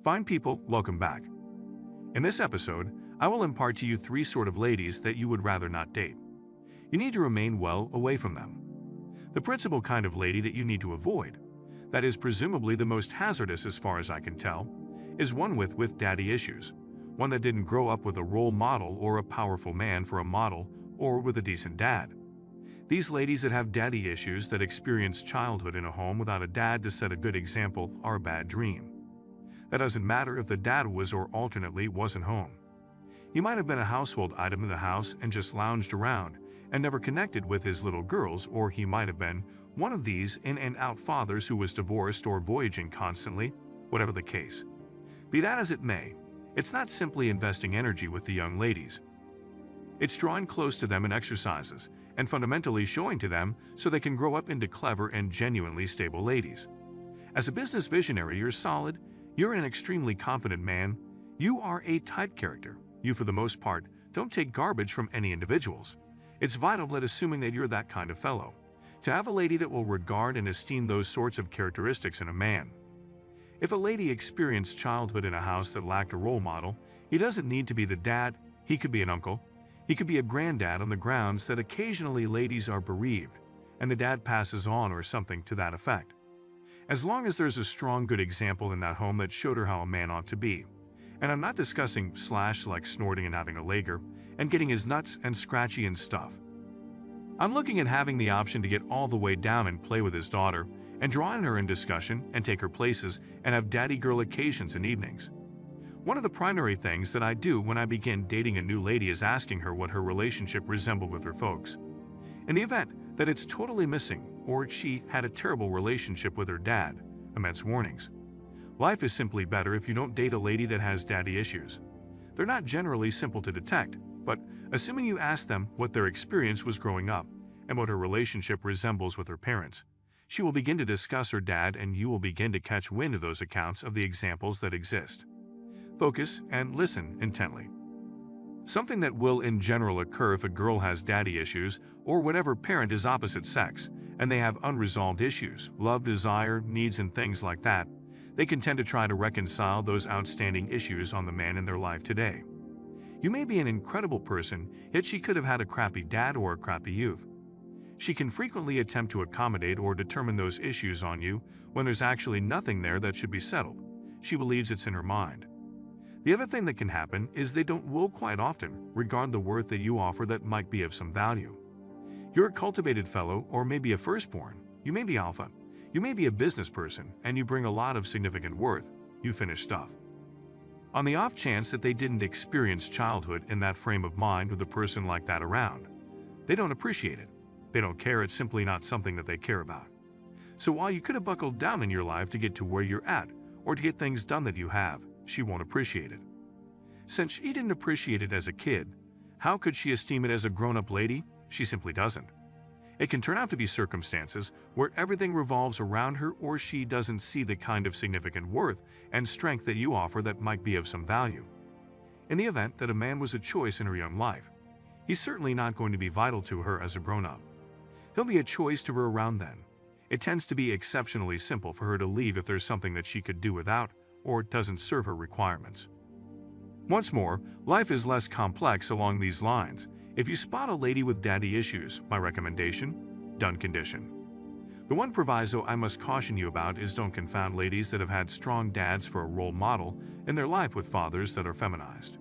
Fine people, welcome back. In this episode, I will impart to you three sort of ladies that you would rather not date. You need to remain well away from them. The principal kind of lady that you need to avoid, that is presumably the most hazardous as far as I can tell, is one with daddy issues, one that didn't grow up with a role model or a powerful man for a model or with a decent dad. These ladies that have daddy issues that experience childhood in a home without a dad to set a good example are a bad dream. That doesn't matter if the dad was or alternately wasn't home. He might have been a household item in the house and just lounged around and never connected with his little girls, or he might have been one of these in and out fathers who was divorced or voyaging constantly, whatever the case. Be that as it may, it's not simply investing energy with the young ladies. It's drawing close to them in exercises and fundamentally showing to them so they can grow up into clever and genuinely stable ladies. As a business visionary, you're solid. You're an extremely confident man. You are a type character. You, for the most part, don't take garbage from any individuals. It's vital that assuming that you're that kind of fellow, to have a lady that will regard and esteem those sorts of characteristics in a man. If a lady experienced childhood in a house that lacked a role model, he doesn't need to be the dad. He could be an uncle. He could be a granddad on the grounds that occasionally ladies are bereaved, and the dad passes on or something to that effect. As long as there's a strong, good example in that home that showed her how a man ought to be. And I'm not discussing like snorting and having a lager, and getting his nuts and scratchy and stuff. I'm looking at having the option to get all the way down and play with his daughter, and drawing her in discussion and take her places and have daddy girl occasions and evenings. One of the primary things that I do when I begin dating a new lady is asking her what her relationship resembled with her folks. In the event that it's totally missing, or she had a terrible relationship with her dad, immense warnings. Life is simply better if you don't date a lady that has daddy issues. They're not generally simple to detect, but assuming you ask them what their experience was growing up and what her relationship resembles with her parents, she will begin to discuss her dad and you will begin to catch wind of those accounts of the examples that exist. Focus and listen intently. Something that will in general occur if a girl has daddy issues or whatever parent is opposite sex and they have unresolved issues, love, desire, needs and things like that, they can tend to try to reconcile those outstanding issues on the man in their life today. You may be an incredible person, yet she could have had a crappy dad or a crappy youth. She can frequently attempt to accommodate or determine those issues on you when there's actually nothing there that should be settled. She believes it's in her mind. The other thing that can happen is they will quite often regard the worth that you offer that might be of some value. You're a cultivated fellow or maybe a firstborn. You may be alpha. You may be a business person and you bring a lot of significant worth. You finish stuff. On the off chance that they didn't experience childhood in that frame of mind with a person like that around, they don't appreciate it. They don't care. It's simply not something that they care about. So while you could have buckled down in your life to get to where you're at or to get things done that you have, she won't appreciate it. Since she didn't appreciate it as a kid, how could she esteem it as a grown-up lady? She simply doesn't. It can turn out to be circumstances where everything revolves around her or she doesn't see the kind of significant worth and strength that you offer that might be of some value. In the event that a man was a choice in her young life, he's certainly not going to be vital to her as a grown-up. He'll be a choice to her around then. It tends to be exceptionally simple for her to leave if there's something that she could do without or doesn't serve her requirements. Once more, life is less complex along these lines. If you spot a lady with daddy issues, my recommendation, done condition. The one proviso I must caution you about is don't confound ladies that have had strong dads for a role model in their life with fathers that are feminized.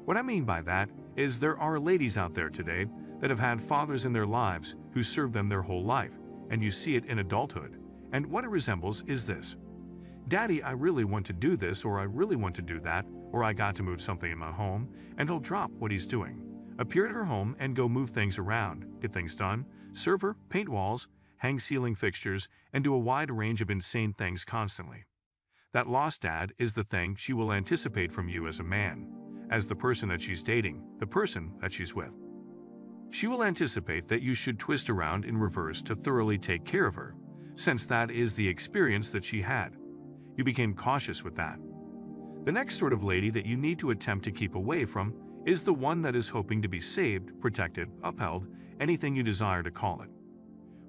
What I mean by that is there are ladies out there today that have had fathers in their lives who served them their whole life, and you see it in adulthood, and what it resembles is this. Daddy, I really want to do this, or I really want to do that, or I got to move something in my home, and he'll drop what he's doing, appear at her home and go move things around, get things done, serve her, paint walls, hang ceiling fixtures, and do a wide range of insane things constantly. That lost dad is the thing she will anticipate from you as a man, as the person that she's dating, the person that she's with. She will anticipate that you should twist around in reverse to thoroughly take care of her, since that is the experience that she had. You became cautious with that. The next sort of lady that you need to attempt to keep away from is the one that is hoping to be saved, protected, upheld, anything you desire to call it.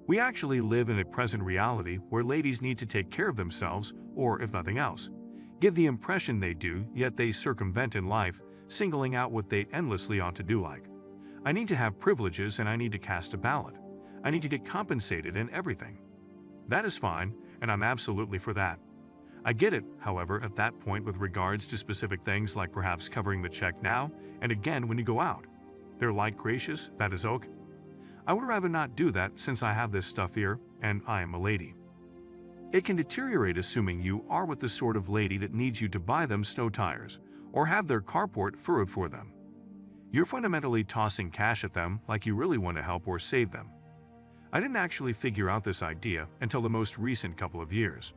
We actually live in a present reality where ladies need to take care of themselves, or if nothing else, give the impression they do, yet they circumvent in life, singling out what they endlessly ought to do like. I need to have privileges and I need to cast a ballot. I need to get compensated and everything. That is fine, and I'm absolutely for that. I get it, however, at that point with regards to specific things like perhaps covering the check now and again when you go out. They're like, gracious, that is okay. I would rather not do that since I have this stuff here and I am a lady. It can deteriorate assuming you are with the sort of lady that needs you to buy them snow tires or have their carport furrowed for them. You're fundamentally tossing cash at them like you really want to help or save them. I didn't actually figure out this idea until the most recent couple of years.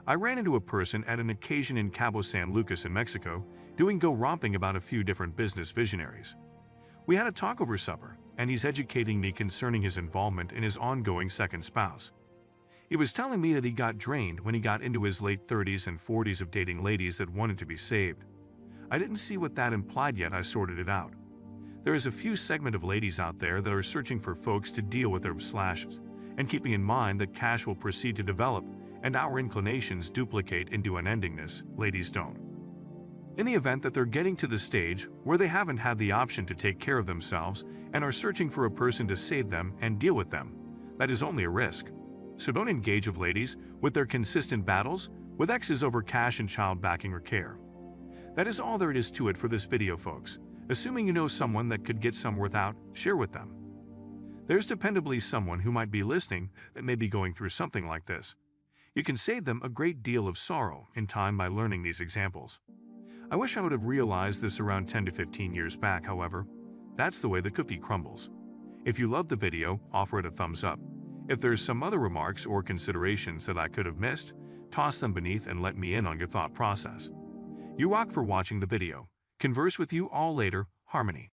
I ran into a person at an occasion in Cabo San Lucas in Mexico doing go romping about a few different business visionaries. We had a talk over supper, and he's educating me concerning his involvement in his ongoing second spouse. He was telling me that he got drained when he got into his late 30s and 40s of dating ladies that wanted to be saved. I didn't see what that implied yet. I sorted it out. There is a few segment of ladies out there that are searching for folks to deal with their slashes, and keeping in mind that cash will proceed to develop and our inclinations duplicate into unendingness, ladies don't. In the event that they're getting to the stage where they haven't had the option to take care of themselves and are searching for a person to save them and deal with them, that is only a risk. So don't engage with ladies with their consistent battles with exes over cash and child backing or care. That is all there is to it for this video, folks. Assuming you know someone that could get some worth out, share with them. There's dependably someone who might be listening that may be going through something like this. You can save them a great deal of sorrow in time by learning these examples. I wish I would have realized this around 10 to 15 years back, however. That's the way the cookie crumbles. If you loved the video, offer it a thumbs up. If there's some other remarks or considerations that I could have missed, toss them beneath and let me in on your thought process. You rock for watching the video. Converse with you all later, Harmony.